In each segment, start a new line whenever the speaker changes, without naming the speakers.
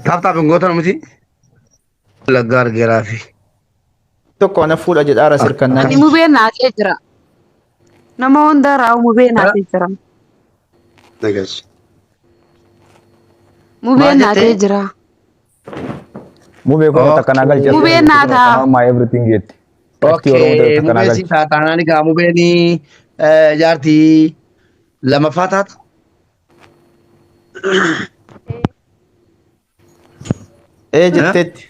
Taaptaaf hin gootan miti. Laggaa argeeraa fi.
Tokko ana fuudha jedhaara sirkannaan.
Ani mubeen naatee jira. Nama hundarraa mubeen naatee jira.
Nagas.
Mubeen naatee jira.
Mube ko takana gal jetta.
Mubeen naataa.
My everything get.
Okay, mubeen si taataanaan egaa mubeen jaartii lamaffaa taata.
Jetteetti.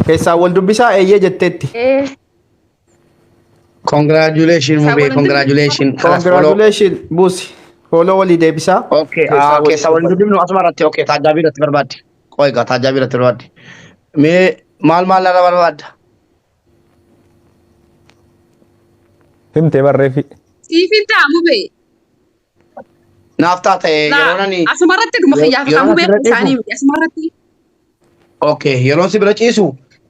Keessaa wal dubbisaa eeyyee jetteetti.
Congratulations mubee, congratulations.
Congratulations buusi. Follow walii deebisaa.
Okay, keessaa wal dubbifnu asuma irratti okay, taajaabii irratti barbaadde. Qoy egaa taajaabii irratti barbaadde. Mee maal irra barbaadda?
Himte barreefi.
Siifintaa mubee.
Naaf taate yeroo nani.
Asumarratti dhuma fayyaa mubee isaanii asumarratti.
Okay, yeroo si bira ciisu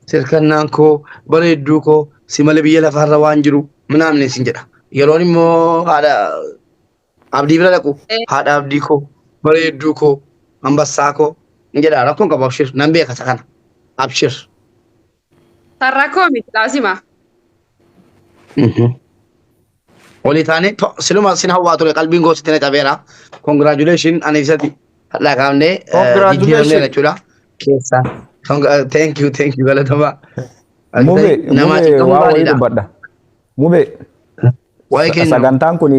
sirkannaan koo bareedduu koo si malee biyya lafaarra waan jiru minaamne sin jedha. Yeroon immoo haadha abdii bira dhaqu haadha abdii koo bareedduu koo ambassaa koo hin jedha rakkoon qabu abshir nan beeka isa kana abshir.
Sarrakoo miti laasima.
Walii taane siluma sin hawwaa ture qalbiin goositti na cabeera. Congratulations ani isatti hadhaa kaafnee jijjiiramne jechuudha. Keessa. Thank you galatama.
Mube waa wayii dubbadha. Mube sagantaan kun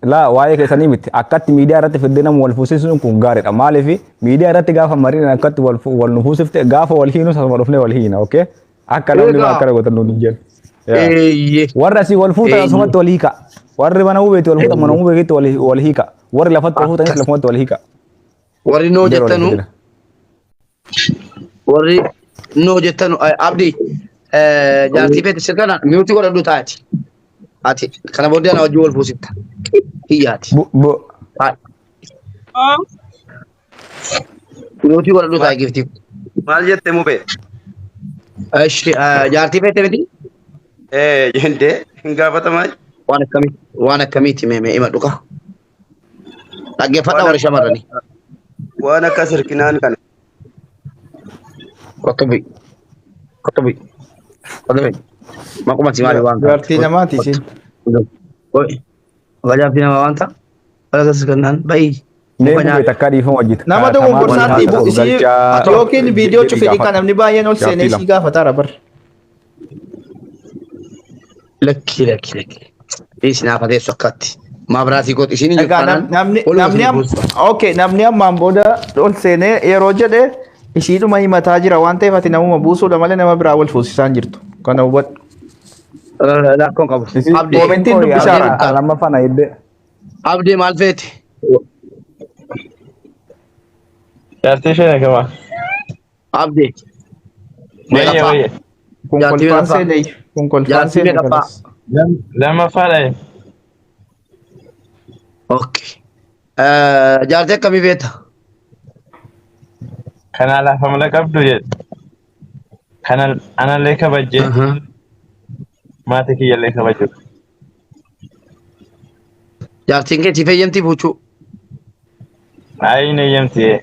la waa'ee keessanii miti akkatti miidiyaa irratti fiddee nama wal fuusisuun kun gaariidha. Maaliif miidiyaa irratti gaafa mariin akkatti wal nu fuusifte gaafa wal hiinu asuma dhufnee wal hiina okay? Akka namni akka gootan nuun hin jennu. Warra asii wal fuutan asumatti wal hiika. Warri mana hubeetti wal fuutan mana hubeetti wal hiika. Warri lafatti wal fuutanis lafumatti wal hiika.
Warri noo jettanu warri noo jettanu abdii jaartii feete sirkana miuti godhadhu taati. Ati kana booddee ana wajjin wal fuusitta. Hiyyaati. Miuti godhadhu taati giftii.
Maal jette mubee?
Jaartii feete miti?
Jende hin gaafatamaa.
Waan akkamiiti mee hima dhuka. Dhaggeeffadha warri shamarranii.
Waan akka sirkinaan kana.
Kotobi. Makuma si maali waan.
Jaartii namaati isin.
Oi. Jaartii namaa waan ta'a. Wala sirkinaan bayi.
Mube takka dhiifama hojjeta.
Nama dogongorsaatti isii yookiin viidiyoo cufee kan namni baay'een ol seenee isii gaafataara bar.
Lakki. Isin haafateessu akkatti. Maabiraatii gooti isin hin
namni ammaan booda ol seenee yeroo jedhe ishiidhuma himataa jira waan ta'eef ati namuma buusuudha malee nama biraa wal fuusisaan jirtu. Kana hubadhu.
Lakkoon qabu.
Koomentiin dubbisaara.
Lammaffaa na hiddee.
Abdii maal feeti?
Jaartii shee kama.
Abdii.
Kun kolfaan seenee. Kun kolfaan seenee.
Lammaffaa dhaye.
Okay. Jaartii akkamii feeta?
Kana lafa mala qabdu jedhe. Kana anallee kabajje. Maatii kiyyallee kabajju.
Jaartiin keetii fayyamtii buuchuu.
Ayi ne yamti.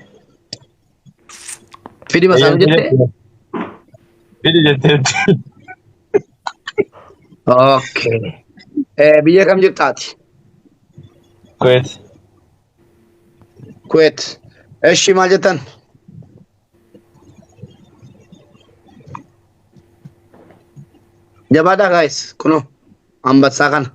Fidi masaan jette?
Fidi jette.
Okay. Biyya kam jirtaati?
Kuwait.
Kuwait. Eshi maal jettan? Jabaadhaa guys, kuno ambassaa kana.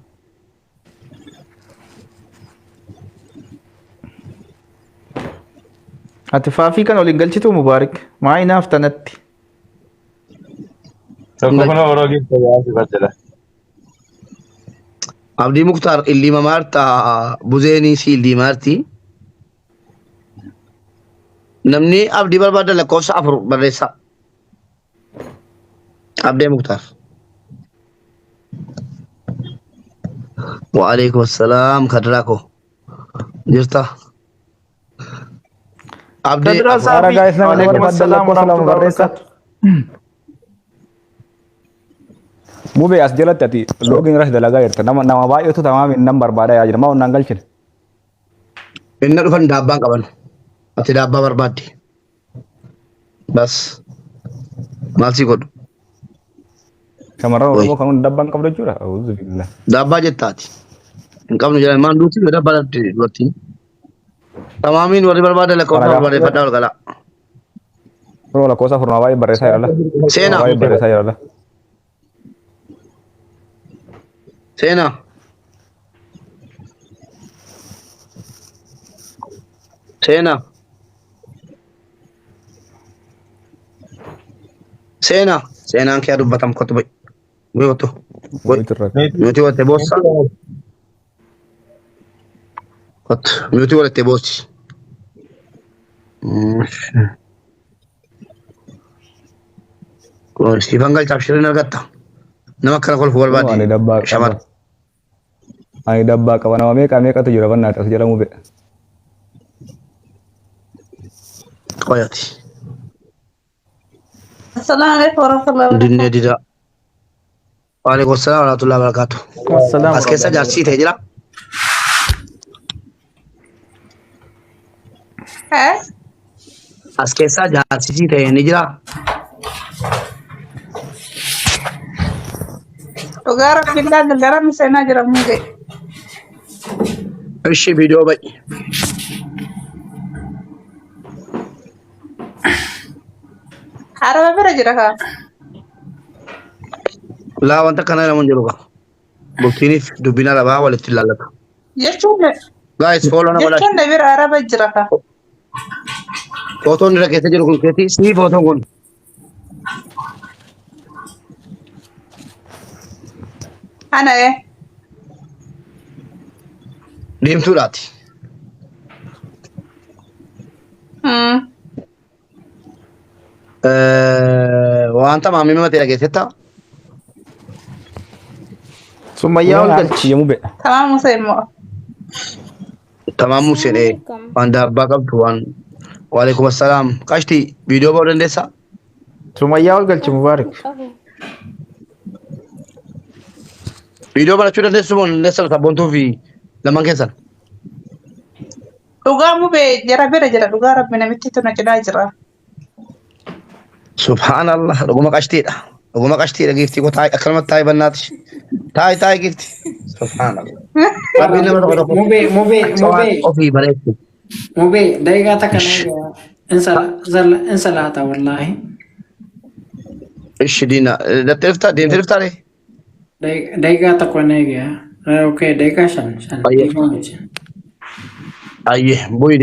Ati faafii kan waliin galchitu Mubaarik. Maa inaaf tanatti.
Tokko kun oroo gifta yaasi baddala.
Abdii Muktaar illiima maarta buzeenii si illiima maarti. Namni abdii barbaada lakkoofsa 4 barreessa. Abdii Muktaar. Waalaikum assalam kadrako. Jirta. Abdii
Para guys nama
Waalaikum assalam warahmatullahi wabarakatuh.
Mube as jalatti ati login irratti dalagaa jirta. Nama baay'eetu tamaamiin nan barbaada yaa jira. Maa onnaan galchine.
Inni dhufan daabbaan qaban. Ati daabbaa barbaadde. Bas. Maal si godhu?
Shamarran Oromoo kan hundi dabbaan qabdu jechuudha. Auzu billah.
Daabbaa jettaati. Hin qabnu jedhan maan duuti daabbaa dhabde dubartiin. Tamaamiin warri barbaadan lakkoofsa barbaadeffadhaa ol galaa.
Kunoo lakkoofsa furnaa baay'ee barreessaa jiralla.
Seenaa.
Baay'ee barreessaa jiralla.
Seenaa. Seenaa. Seenaa. Seenaan kee dubbatam kottu ba'i. Wii wattu. Nuti watte boossa. Kottu. Nuti watte boossi. Kun Siifan galchaaf shirin argatta. Nama akkana kolfu barbaade. Shamara.
Ani dabbaa qaba nama meeqatu jira bannaati as jedhamu be'a.
Qoyati.
Assalamualaikum warahmatullahi wabarakatuh.
Dinne dida. Waalaikumsalam warahmatullahi wabarakatuh. As keessa jaarsii ta'e jira. As keessa jaarsii ta'e ni jira.
Dhugaa rabbiillee gara miseenaa jira muugee.
Ishi viidiyoo ba'i.
Haraba bira jira kaa.
Laa wanta kana namun jiru kaa. Bultiiniif dubbina labaa walitti ilaallata.
Jechuun
Guys, follow na godhaa.
jechuun bira haraba jira kaa.
Footoon irra keessa jiru kun keetii sii footoon kun.
Ana
Diimtuudhaati. Wanta maamii mamatee dhageessetta.
Sumayyaa ol galchi.
Yemmuu be'a.
Tamam Musa immoo.
Tamaam Museenee waan daabbaa qabdu waan. Waalaikum assalaam. Qashtii viidiyoo ba'uu dandeessaa?
Sumayyaa ol galchi Mubaarak.
Viidiyoo barachuu dandeessu moo dandeessan sabboontuu fi lamaan keessan?
Dhugaa mubee jara bira jira dhugaa rabbi namitti tuna cinaa jira.
Subhaanallah dhuguma qashtiidha. Dhuguma qashtiidha giiftii koo taa'e akkanumatti taa'e bannaati. Taa'e giiftii. Subhaanallah. Rabbiin nama tokko tokko.
Mubee
Ofii bareechu.
daqiiqaa takka in salaata wallaahi.
Ishi diina dattee dhuftaa deemtee dhuftaalee?
Daqiiqaa takka na eegaa. Okay, daqiiqaa shan.
Ayyee bu'ii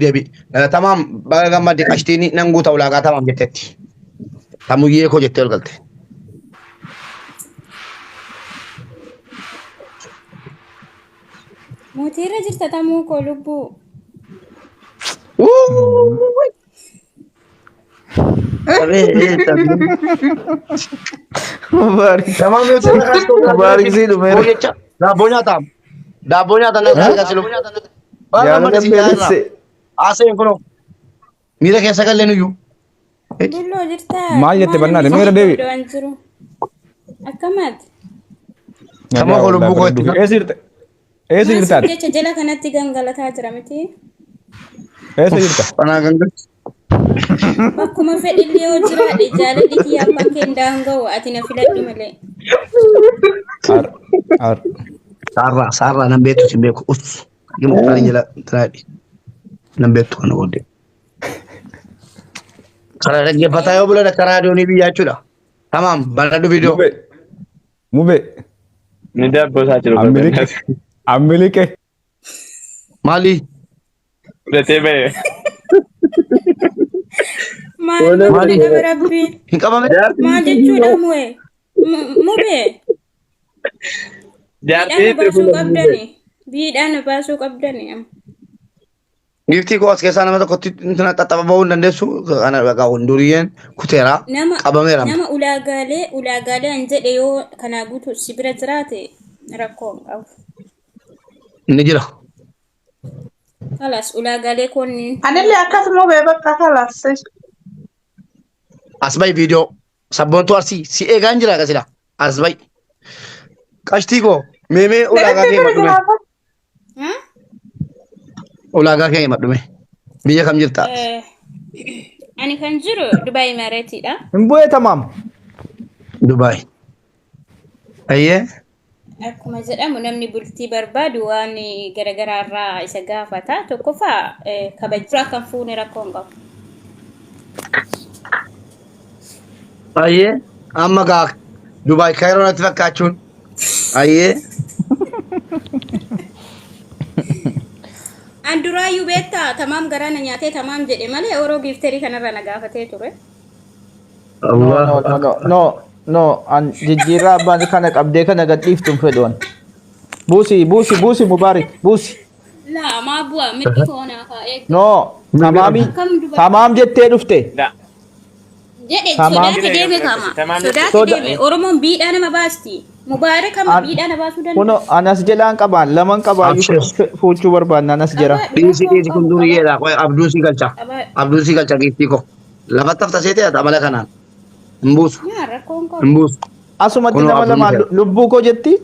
deebi. Tamaam baga gammadde qashtiin nan guuta ulaagaa tamaam jetteetti. Tamuyyee koo jettee ol galte.
Mootiirra jirta tamuu koo lubbuu.
Mubaarak. Mubaarak sii dhumeera.
Daabboo nyaataa. Daabboo nyaataa nan argasilu.
Jaalala beelesse.
Aseen kunoo. Miira keessa galleen iyyuu.
Bulloo jirtaa.
Maal jette bannaati miira deebi.
Waan jiru. Akkamaati.
Tamoo koo lubbuu koo itti.
Eessa jirtaati?
Jecha jala kanatti gangalataa jira miti.
Eessa jirta?
Banaa gangal.
Bakkuma fedhillee yoo jiraadhe jaalalli kiyyaa amma akka hin daanga'u ati na filadhu malee.
Saarraa nan beektu sin beeku. Gima kutaanii jala tiraadhi. Nan beektu kana booddee. Karaa dhaggeeffataa yoo bulan akka raadiyoonii biyyaa jechuudha. Tamaam baradhu viidiyoo.
Mubee.
Ni daabboo isaa jiru.
Ambilike.
Maali?
Fudhatee ba'e.
Maal nama rabbii.
Hin qabame?
Maal jechuudha mu'e? Mubee. Biidhaan baasuu qabdani. Biidhaan baasuu qabdani.
Giftii koo as keessaa nama tokkotti xaxxaba ba'uu hin dandeessu. Kana dhagaa hunduriyyeen kuteeraa qabameera.
Nama ulaagaalee an jedhe yoo kanaa guutu si bira jiraate rakkoo hin qabu.
Ni jira.
Kalas ulaagaalee konni.
Anillee akkasuma bee bakka kalas.
As ba'i viidiyoo. Sabboontuu arsii si eegaan jira akkasila. As ba'i. Qashtii koo meemee ulaagaa kee madhume. Ulaagaa kee madhume. Biyya kam jirta?
Ani kan jiru Dubai Mareetidha.
Hin bu'ee tamaam.
Dubai. Ayyee.
Akkuma jedhamu namni bultii barbaadu waan garaagaraa irraa isa gaafata. Tokkoffaa kabajaa kan fuune rakkoo hin qabu.
Ayyee. Amma gaa Dubai Kaayiroo natti fakkaachuun. Ayyee.
An duraayyuu beektaa tamaam garaana nyaatee tamaam jedhe malee yeroo giifterii kanarra na gaafatee ture.
No, an jijjiirraa abbaan kana qabdee kana gadhiiftuun fedhuun. Buusi Mubaarik, buusi.
Laa maa bu'aa mirgi foonaa kaa'ee.
No, tamaam jettee dhufte.
Jedhe sodaatti deeme kama. Sodaatti deeme. Oromoon biidhaa nama baasti. Mubaarik kama biidhaa na baasuu danda'a.
Kuno anas jalaan qabaan laman qabaayyuu fuuchuu barbaanna anas jira.
Dhiisi kun duriyyeedha. Abduun si galcha. Abduun si galcha giiftii ko. Lafatti hafta seetee amala kanaan. Mbuusu.
Rakkoon koo.
Mbuusu.
Asumatti nama lama lubbuu koo jetti.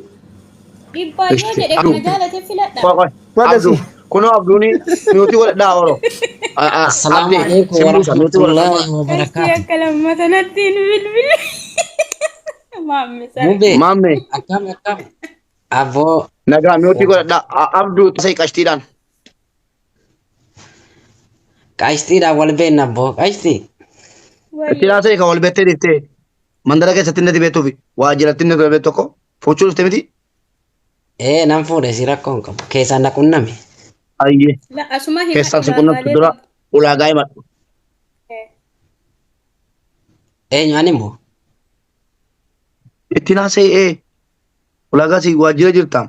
Dhibbaa yoo jedhe kana jaalatee filadha.
Abduu. Kuno Abduuni nuti godhadhaa oro.
Assalamu alaikum warahmatullahi wabarakatuh.
Akka lammata natti hin bilbile.
Mube.
Mamme.
Akkam. Aboo.
Nagaa nuti godhadhaa. Abduu tasai qashtiidhaan.
Qashtiidhaan wal beenna aboo. Qashtii.
Qashtiidhaan sai kan wal beettee dhiftee mandara keessatti inni beektuufi waajjiratti inni beektu tokko fuuchuu dhuftee miti.
Nan fuudhe si rakkoon qabu. Keessaan na qunname.
Ayyee.
Asuma hin
Keessaan si qunnamtu dura ulaagaa himadhu.
Eenyuan immoo?
Ittiin haasa'ee ulaagaa si waajjira jirta.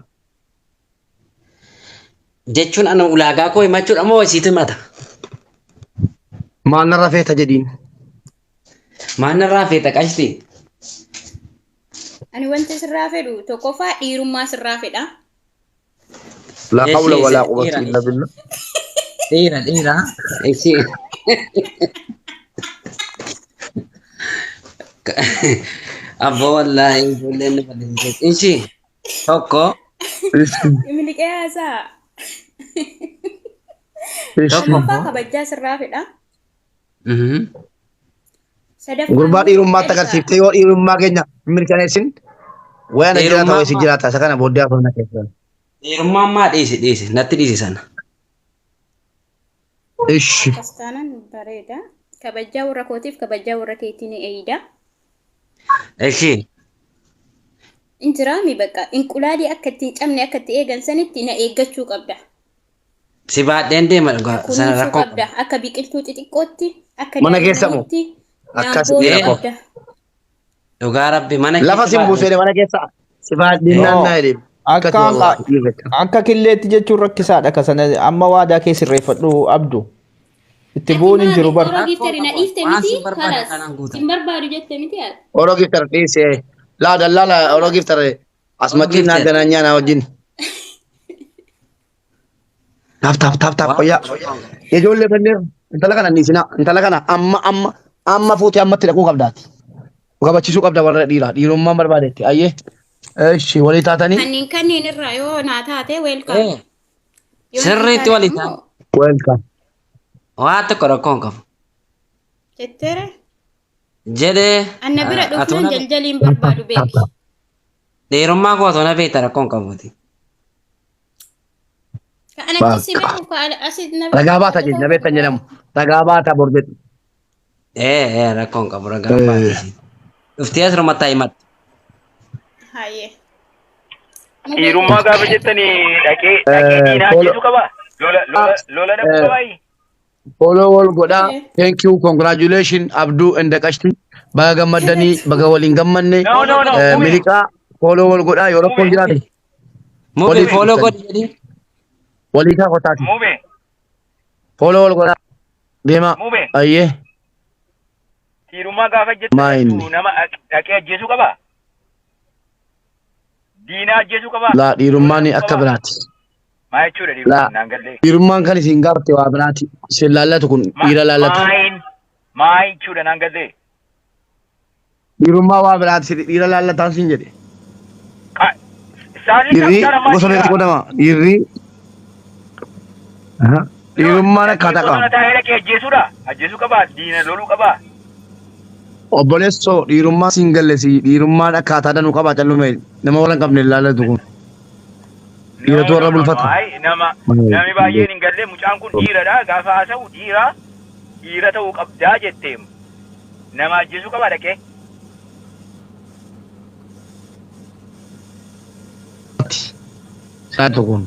Jechuun ana ulaagaa koo himachuudha moo isiitu himata?
Maal narraa feeta jedhiin.
Maal narraa feeta qashtii?
Ani wanti sirraa fedhu tokkoffaa dhiirummaa sirraa fedha.
La hawla wala quwwata illa billah.
Dhiira. Abbo wallahi ijoolleen badin ishi tokko
Miliqee haasaa. Tokkoffaa kabajaa sirraa fedha.
Gurbaa dhiirummaatti agarsiiftee yoo dhiirummaa keenya mirkaneessin wayana jiraata wayisi jiraata isa kana booddee afaan keessa.
Dhiirummaan maa dhiisi natti dhiisi sana.
Ishi.
Kastaanan bareeda. Kabajaa warra kootiif kabajaa warra keetiin eeyida.
Ishi.
Injiraami bakka inqulaadii akka ittiin cabne akka itti eegan sanitti na eeggachuu qabda.
Si baadheen deema dhugaa sana rakkoo
qabda akka biqiltuu xixiqqootti akka
mana keessa moo akkas
qabda.
Dhugaa rabbi mana
lafa sin buusee mana keessa si baadheen naannaa jedhee.
Akka killeetti jechuun rakkisaadha kasana amma waadaa kee sirreeffadhu abdu. Itti bu'uun hin jiru bar.
Oroo giftari na dhiifte miti kanas hin barbaadu jette miti yaa.
Oroo giftari dhiisee laa dallaa oroo giftari asumatti naanganaa nyaanaa wajjin. Taaf fayyaa. Ijoollee kanneen intala kana dhiisinaa intala kana amma fuutee ammatti dhaquu qabdaati. Qabachiisuu qabda warra dhiiraa dhiirummaan barbaadetti ayyee. Eeshi walii taatanii.
Kanneen irraa yoo naa taate weelkaam.
Sirriitti walii taate.
Weelkaam.
Waa tokko rakkoon qabu.
Jetteere.
Jedhee.
Anna bira dhufnaan jaljaliin barbaadu beeki.
Dhiirummaa koo toona beekta rakkoon qabuuti.
Kan akkasii beeku asii na
Ragaa baata jenna na beektan jedhamu. Ragaa baata borbeetu.
Rakkoon qabu ragaa baata. Dhuftee asirratti himatti.
Hayyee.
Dhiirummaa gaafa jettanii dhaqee diinaa ajjeesuu qaba. Lola dhabuu qabaayi.
Follow wal godhaa. Thank you. Congratulations Abduu and Qashtii. Baga gammadanii baga waliin gammanne. Miliqaa follow wal godhaa yoo rakkoon jiraate.
Mube follow godhi jedhi.
Walii kaa qotaati.
Mube.
Follow wal godhaa. Deema.
Mube.
Ayyee.
Dhiirummaa gaafa jettanii nama dhaqee ajjeesuu qaba. Diinaa ajjeesuu qaba.
Laa dhiirummaan akka biraati.
Maa jechuudha dhiirummaan naan gallee.
Dhiirummaan kan isin gaafate waa biraati. Isin laallatu kun dhiira laallatu.
Maa jechuudha naan gallee.
Dhiirummaa waa biraati dhiira laallataan sin jedhe. Dhiirri gosa meeqatti qoodama? Dhiirri dhiirummaan akkaataa qaba.
Bosona taa'ee dhaqee ajjeesuudha. Ajjeesuu qabaa. Diina loluu qabaa.
Obboleessoo dhiirummaa siin gallesi dhiirummaan akkaataa danuu qabaa callume nama wal hin qabne ilaalatu kun. Dhiiratu warra bulfata.
Namni baay'een hin galle mucaan kun dhiiradha. Gaafa haasa'u dhiira ta'uu qabdaa jettee nama ajjeesuu qabaa dhaqee.
Saatu kun.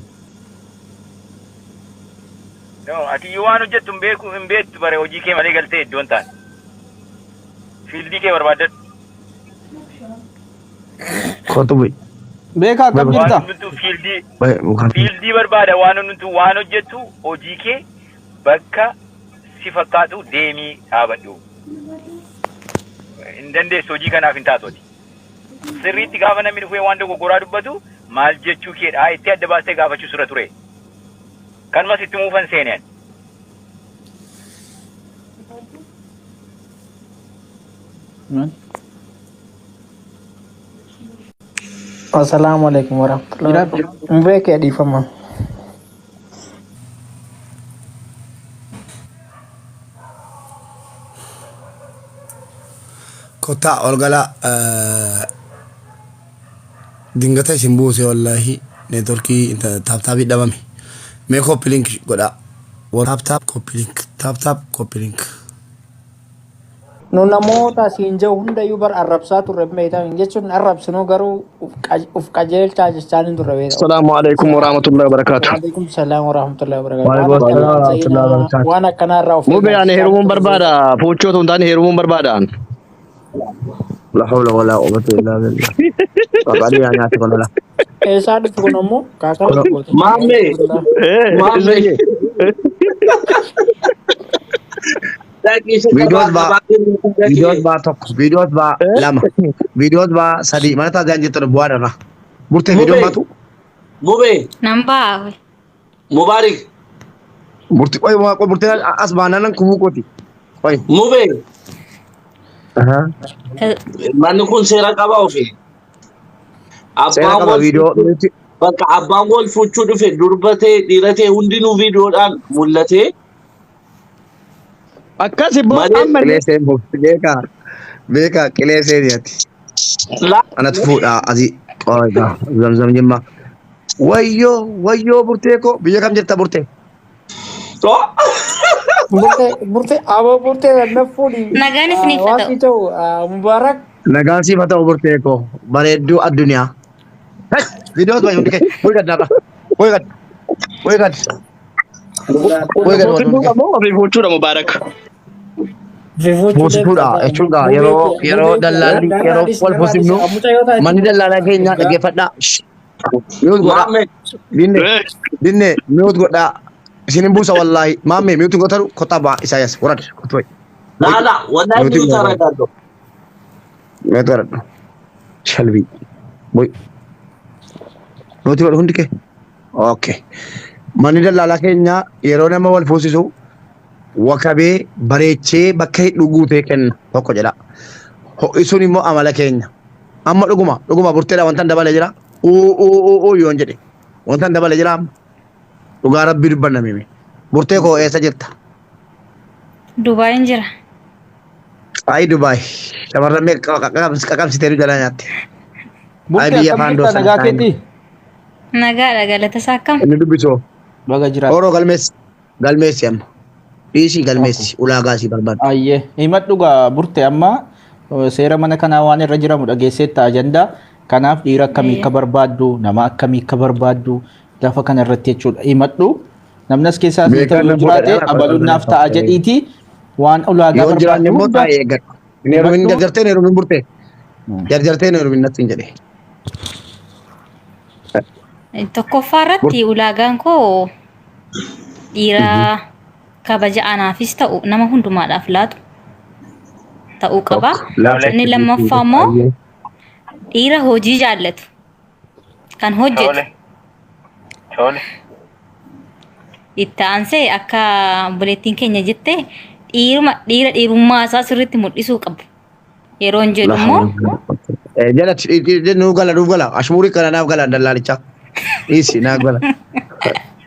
Ati waan hojjettu hin beektu bare hojii kee malee galtee iddoon taane. Fiildii kee barbaadadhu.
Kootu bu'i.
Beekaa akkam jirta?
Fiildii barbaada waan hojjettu hojii kee bakka si fakkaatu deemii dhaabadhu. Hin dandeessu hojii kanaaf hin taatoti. Sirriitti gaafa namni dhufee waan dogoggoraa dubbatu maal jechuu keedha itti adda baastee gaafachuu sirra ture. Kanumas itti muufan seeneen.
Assalamualaikum warahmatullahi wabarakatuh. Mbeke adifama.
Kota olgala dingata isin buuse wallahi networkii taaptaabii dhabame. Mee copy link godha. Taaptaap copy link.
Nu namoota siin jiru hundayyuu bar arrabsaa turre beektaa jechuun arrabsinuu garuu uf qajeelchaa jechaan hin turre beektaa.
Assalamu alaikum warahmatullahi wabarakatuh.
Waalaikum salaam warahmatullahi wabarakatuh. Waan akkanarraa of
Mube ani heerumuun barbaada. Fuuchootu hin taane heerumuun barbaadaan. La hawla wala quwwata illa billah. Qabali ani ati konola.
Eessaa dhufu kun ammoo kaakala goota.
Maamme. Videos ba tokko, videos ba lama, videos ba sadi. Mana taasisan jettu bu'aa dha. Burtee videoon baatu.
Mube.
Nambaa.
Mubarak.
Burtee as baananan kubuu kooti.
Mube. Manni kun seera qaba ofii.
Seera qaba video.
Bakka abbaan wal fuuchuu dhufe durbatee dhiiratee hundinuu viidiyoodhaan mul'atee.
Akkasi boo amma
Qileeseen beeka qileeseen ati. Anatu fuudha asii qoodha zamzam jimma. Wayyoo burtee ko biyya kam jirta burtee?
Burtee aboo burtee nafuudhi.
Nagaan isiniif haa ta'u.
Waan ta'u Mubarak.
Nagaan siif haa ta'u burtee ko bareedduu addunyaa. Videos ba hundi kee gad naqa. Gad.
Fuuchuudha Mubaarak.
Fuuchuudha jechuudha yeroo dallaalli yeroo wal fuusifnu manni dallaalaa keenya dhaggeeffadhaa. Mi'uut godhaa. Dinne mi'uut godhaa. Isinin buusa wallahi maamme mi'uutu gotaru kottaa baa Isaayas warad kottoy.
Laala wallahi mi'uut argaddo.
Mi'uut godhadhu. Shalbii. Boy. Mi'uuti godhu hundi kee. Okay. Manni dallaalaa keenya yeroo nama wal fuusisu wakabee bareechee bakka dhuguu ta'e kenna tokko jedha. Ho'isuun immoo amala keenya. Amma dhuguma burteedha wanta dabalee jira. Yoon jedhe wanta dabalee jira amma. Dhugaa rabbii dubbanna mimi. Burtee koo eessa jirta?
Dubaayin jira.
Ay Dubaay. Shamarran mee qaqabsitee jala nyaatte. Ay biyya afaan doosan.
nagaa keetii.
Nagaadha galata isaa akkam.
Inni dubbisoo.
Baga jiraatu.
Oroo galmeessi amma. Dhiisii galmeessi ulaagaa si barbaadu.
Ayyee himadhu gaa burte amma seera mana kanaa waan irra jiramu dhageesseetta ajandaa. Kanaaf dhiira akkamii akka barbaaddu nama akkamii akka barbaaddu lafa kana irratti jechuudha. Himadhu namni as keessaa jiraate abaluun naaf ta'a jedhiiti waan ulaagaa
Yoo jiraanne immoo
hunda-
taa'ee eeggatu. Neerumin jarjartee neerumin burtee. Jarjartee neerumin natti hin jedhee.
Tokkoffaa irratti ulaagaan koo dhiira kabaja anaafis ta'u nama hundumaadhaaf laatu ta'uu qaba. Inni lammaffaa immoo dhiira hojii jaallatu kan hojjetu
Tole.
itti aansee akka buleettiin keenya jette dhiirummaa isaa sirriitti mul'isuu qabu. Yeroo hin jedhu immoo
Jalatti nuuf gala ashmuurii kana naaf gala dallaalicha. Dhiisi naaf gala.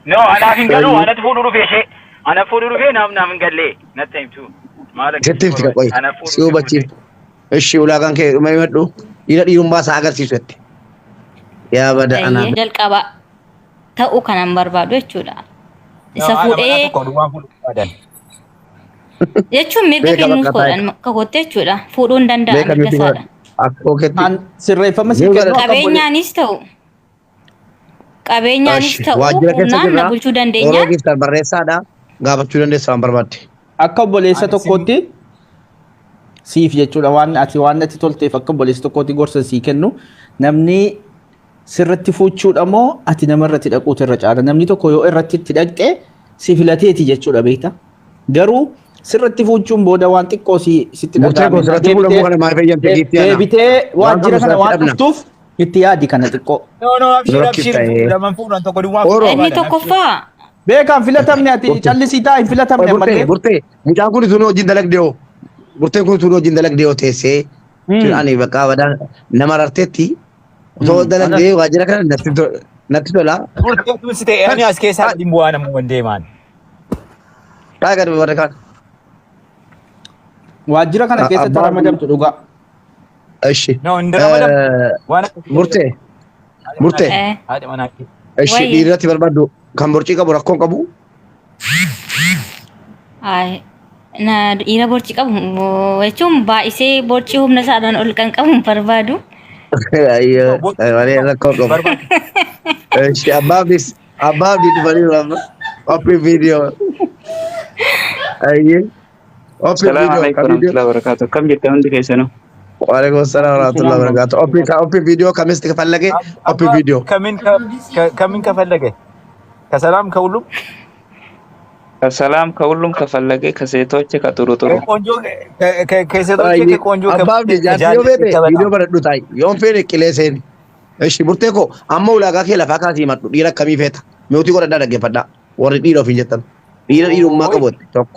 No, anaaf hin galu, anatu fuudhu dhufe ishee. Ana fuudhuu dhufee naaf hin galle natti himtu. Maal
Jettiif tika qoy. Si hubachiif. Ishi ulaagaan kee dhuma himadhu. Dhiira dhiirummaa isaa agarsiisu jetti. Yaa bada anaa.
Jalqaba ta'uu kanan barbaadu jechuudha. Isa fuudhee jechuun mirga kennuuf godhan kakotte jechuudha. Fuudhuun danda'a mirga isaadha.
Sirreeffama si kennu
qabeenyaanis ta'u humnaan na bulchuu dandeenya.
Oroogiiftaan barreessaadha. Gaafachuu dandeessa waan barbaadde.
Akka obboleessa tokkootti siif jechuudha waan ati tolteef akka obboleessa tokkootti gorsa sii kennu namni sirratti fuuchuudha moo ati nama irratti dhaquutu irra caala namni tokko yoo irratti itti dhaqxe si filateeti jechuudha beekta garuu sirratti fuuchuun booda waan xiqqoo sitti dhaqaame deebitee waajjira kana waan dhuftuuf itti yaadi kana xiqqoo.
Inni tokkoffaa.
Beekan filatamne ati callisii taa'in filatamne malee.
Burtee mucaan kun sun hojiin dalagdee hoo. Burteen kun sun hojiin dalagdee hoo teessee. Ani bakka badaan nama rarteetti. Osoo dalagdee waajjira kana natti tola.
Burteen kun si ta'e ani as keessaa dhimma waan amma wandeemaan.
Taa gadi warra kaan.
Waajjira kana keessatti ramadamtu dhugaa.
Ishi.
No, hin ramadamtu.
Burtee.
Haadha manaa.
Ishi dhiirratti barbaaddu. Kan borcii qabu rakkoon qabu.
Na dhiira borcii qabu jechuun baay'isee borcii humna isaadhaan ol kan qabu barbaadu.
Ayyoo malee rakkoon qabu. Ishi abbaabdi dhufanii amma oppii viidiyoo. Ayyee.
Assalamu alaikum warahmatullahi wabarakatuh. Kam jirtan hundi keessanuu?
Waalaikum assalam warahmatullahi wabarakatuh. Oppii viidiyoo kamitti kafallage? Oppii viidiyoo.
Kamin kafallage? ከሰላም ከሁሉም
ከሰላም ከሁሉም ከፈለገ ከሴቶች ከጥሩ ጥሩ
ቆንጆ ከሴቶች ከቆንጆ
አባብ ጃቲዮ ቤቴ ቪዲዮ በረዱታይ ዮን ፌን ቅሌሴን እሺ ቡርቴኮ አመው ላጋ ከ ለፋ ካሲ መጡ ዲራ ከሚፈታ ሚውቲ ጎረዳ ደገፈዳ ወር ዲሮ ፊንጀተን ዲራ ማቀቦት ቶክ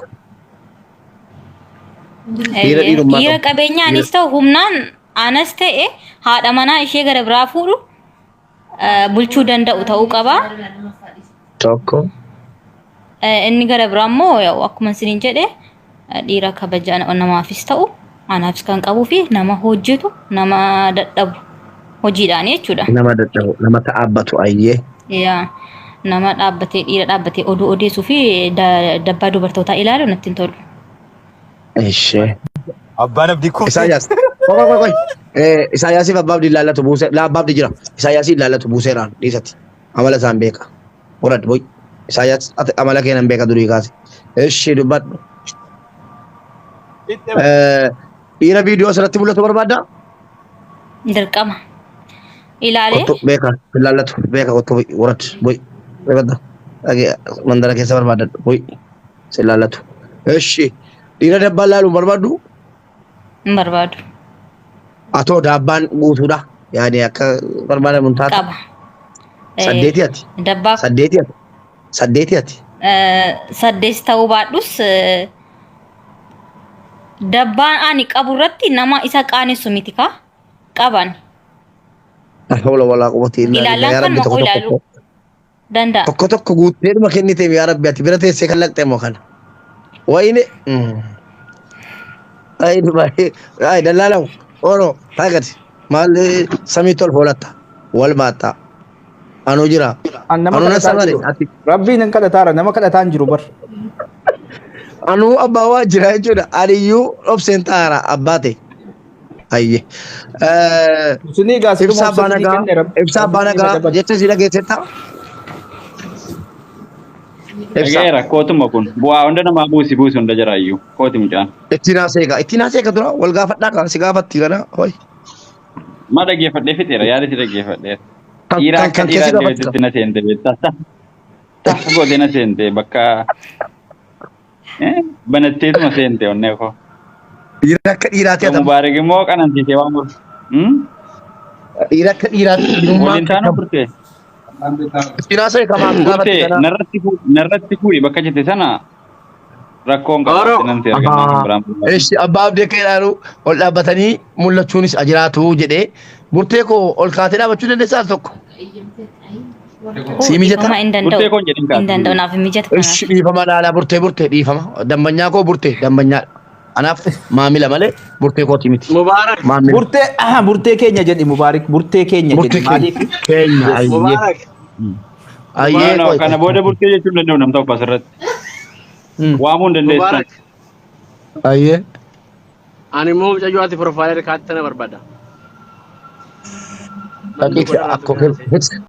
ዲራ ቀበኛ አኒስተው ሁምናን አነስተኤ ሃዳ መና እሺ ገረብራ ፉሩ ቡልቹ ደንደው ተው ቀባ
Tokko.
Inni gara biraa immoo akkuma isiniin jedhe dhiira kabajaa namaafis ta'u anaafis kan qabuu fi nama hojjetu nama dadhabu hojiidhaan jechuudha.
Nama dadhabu nama ta'abbatu ayyee.
Yaa nama dhaabbatee dhiira dhaabbatee oduu odeessuu fi dabbaa dubartootaa ilaalu natti hin tolu.
Ishee.
Abbaan abdii kun.
Isaayyaas. Qoy. Isaayyaasiif abbaa abdii ilaallatu buusee abbaa abdii jira. Isaayyaasii ilaallatu buuseeraan dhiisatti. Amala isaan beeka. Urad boy. Isaayyaas amala keenan beeka durii kaase. Ishee dubbadhu. Dhiira viidiyoo asirratti mul'atu barbaaddaa?
Dirqama. Ilaalee.
Beeka ilaallatu beeka otoo urad boy. Beekadda. Mandara keessa barbaadadhu boy. Si ilaallatu. Ishee dhiira dabbaan laaluun barbaaddu?
Hin barbaadu.
Atoo daabbaan guutuudha. Yaani akka barbaadamu hin taatu.
Qaba.
Saddeeti ati.
Dabbaa.
Saddeeti ati. Saddeeti ati.
Saddees ta'uu baadhus dabbaan ani qabu irratti nama isa qaanessu miti kaa qaban.
Hawla walaa qubatii
ilaalaan kan maqoo ilaaluu danda'a.
Tokko tokko guutteedhuma kennitee yaa rabbi ati bira teessee kan laqxee moo kana. Wayine. Ay dallaalahu oro taagati maal samii tol foolatta wal baatta. Anu jira.
Anu nasabare ati rabbiin nan kadhataara nama kadhataan jiru bar.
Anu abbaa waa jira jechuudha. Aliyyuu obseen taara abbaate. Ayye.
Sunii gaasi
ibsaa abbaa nagaa jecha si dhageessetta.
Dhageera kootuma kun bu'aa hunda namaa buusi hunda jiraayyuu kooti mucaan.
Ittiin haasee dura wal gaafadhaa kan si gaafatti kana hoy.
Ma dhaggeeffadhee fixeera yaada si dhaggeeffadheera. Dhiira akka dhiiraa deebitetti na seente beektaa. Ta'a godhe na seente bakka banatteetuma seente onnee koo.
Dhiira akka dhiiraatti
ati. Mubaarak immoo qanansiisee waan muru.
Dhiira akka dhiiraatti.
Waliin taana furtee.
Istinasee kamaan
gaafate kana. Narratti fuudhi bakka jette sana rakkoon qabaatti namti argaman.
Eeshi abbaa abdee keedhaanu ol dhaabbatanii mul'achuunis ajiraatu jedhee murtee koo ol kaatee dhaabachuu dandeessaa tokko. Si mijata?
Burtee koon jedhin
Hin danda'u naaf hin mijatu kanaaf.
Ishi dhiifama laalaa burtee dhiifama. Dambanyaa koo dambanyaa. Anaaf maamila malee burtee kooti miti.
Mubaarak.
Maamila.
Burtee keenya jedhi Mubaarak burtee keenya jedhi maaliif?
Keenya ayyee.
Mubaarak.
Ayyee.
kana booda burtee jechuun danda'u nam ta'u asirratti. Waamuu hin dandeessan.
Ayyee.
Ani immoo mucayyoo ati profaayilii kaatti tana barbaada.
Akka